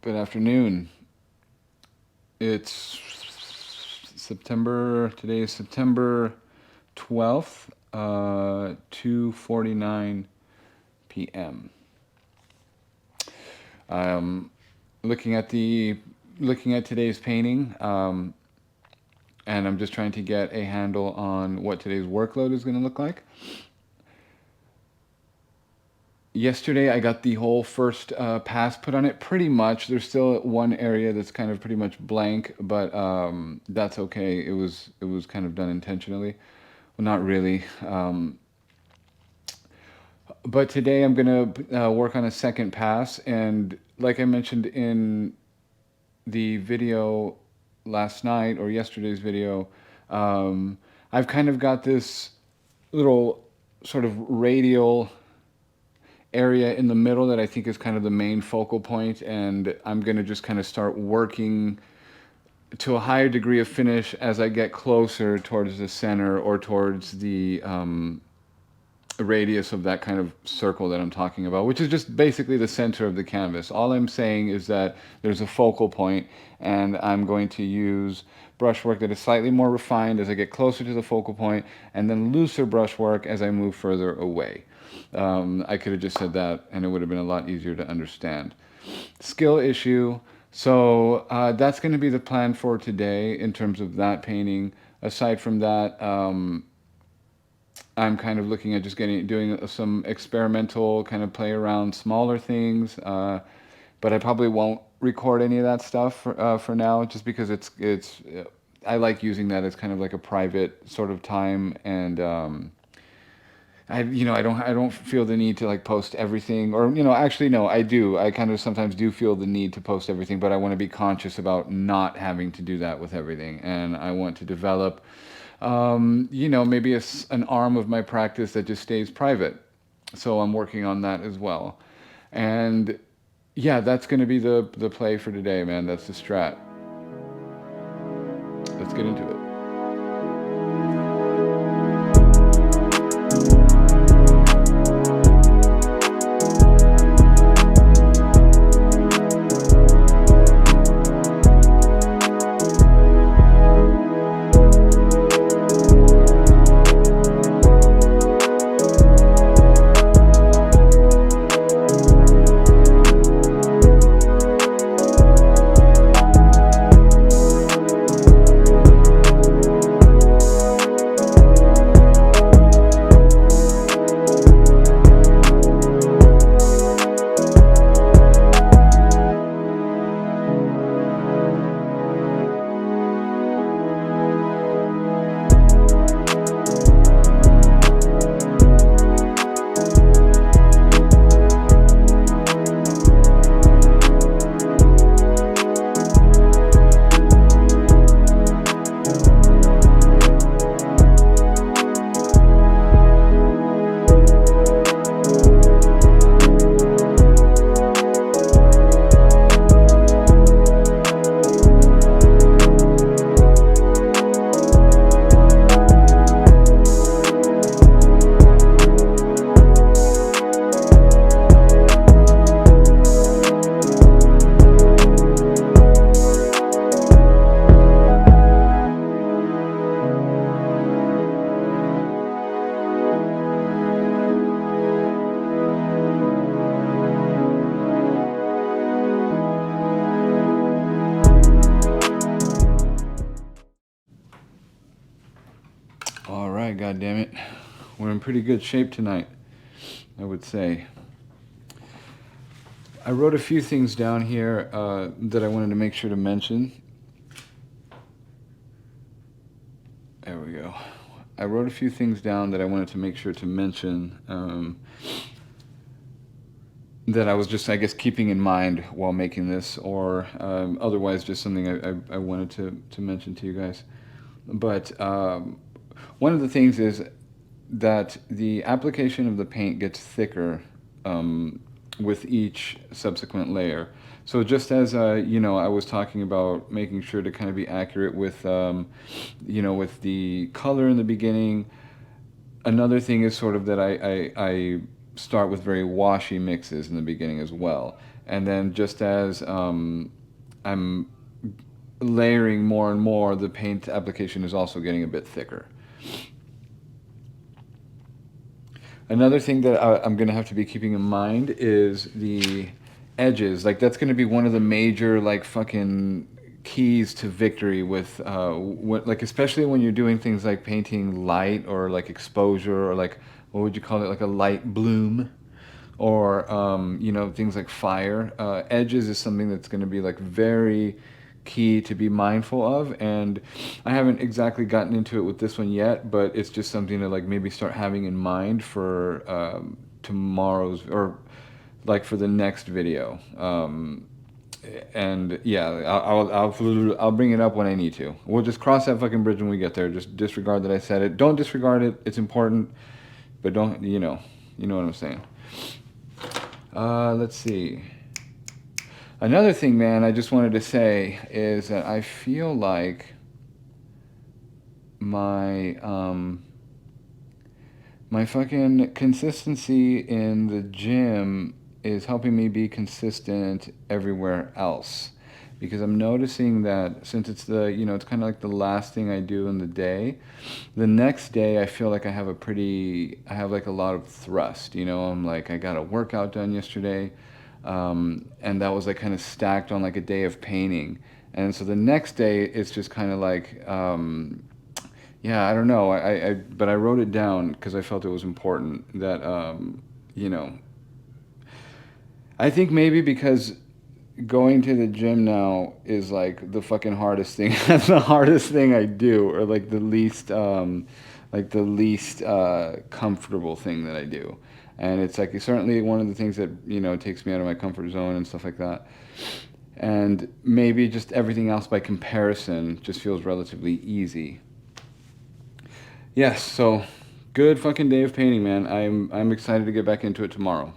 Good afternoon. It's today is September 12th, 2:49 p.m. Um, looking at today's painting, and I'm just trying to get a handle on what today's workload is going to look like. Yesterday I got the whole first pass put on it pretty much. There's still one area that's kind of pretty much blank, but that's okay. It was kind of done intentionally. Well, not really. But today I'm gonna work on a second pass, and like I mentioned in the video last night or yesterday's video, um, I've kind of got this little sort of radial area in the middle that I think is kind of the main focal point, and I'm going to just kind of start working to a higher degree of finish as I get closer towards the center or towards the radius of that kind of circle that I'm talking about, which is just basically the center of the canvas. All I'm saying is that there's a focal point, and I'm going to use brushwork that is slightly more refined as I get closer to the focal point, and then looser brushwork as I move further away. I could have just said that, and it would have been a lot easier to understand. Skill issue. So that's going to be the plan for today in terms of that painting. Aside from that, I'm kind of looking at just doing some experimental kind of play around smaller things, but I probably won't record any of that stuff for now, just because I like using that as kind of like a private sort of time, and I don't feel the need to like post everything, or actually no, I do. I kind of sometimes do feel the need to post everything, but I want to be conscious about not having to do that with everything, and I want to develop maybe an arm of my practice that just stays private. So I'm working on that as well. And yeah, that's going to be the play for today, man. That's the strat. Let's get into it. All right, God damn it. We're in pretty good shape tonight, I would say. I wrote a few things down here that I wanted to make sure to mention. There we go. I wrote a few things down that I wanted to make sure to mention, that I was just, I guess, keeping in mind while making this, or otherwise just something I wanted to mention to you guys. But one of the things is that the application of the paint gets thicker with each subsequent layer. So just as I was talking about making sure to kind of be accurate with with the color in the beginning. Another thing is sort of that I start with very washy mixes in the beginning as well. And then just as I'm layering more and more, the paint application is also getting a bit thicker. Another thing that I'm going to have to be keeping in mind is the edges. Like that's going to be one of the major like fucking keys to victory with like especially when you're doing things like painting light or like exposure or like what would you call it, like a light bloom, or you know, things like fire. Edges is something that's going to be like very key to be mindful of, and I haven't exactly gotten into it with this one yet, but it's just something to like maybe start having in mind for tomorrow's, or like for the next video. And yeah, I'll bring it up when I need to. We'll just cross that fucking bridge when we get there. Just disregard that I said it. Don't disregard it. It's important, but don't, you know what I'm saying. Let's see. Another thing, man, I just wanted to say is that I feel like my my fucking consistency in the gym is helping me be consistent everywhere else, because I'm noticing that since it's the, it's kind of like the last thing I do in the day, the next day I feel like I have like a lot of thrust, I'm like, I got a workout done yesterday, and that was like kind of stacked on like a day of painting, and so the next day it's just kind of like, yeah, I don't know. But I wrote it down because I felt it was important that, you know, I think maybe because going to the gym now is like the fucking hardest thing. That's the hardest thing I do, or like the least comfortable thing that I do. And it's like certainly one of the things that, takes me out of my comfort zone and stuff like that. And maybe just everything else by comparison just feels relatively easy. Yes, so good fucking day of painting, man. I'm excited to get back into it tomorrow.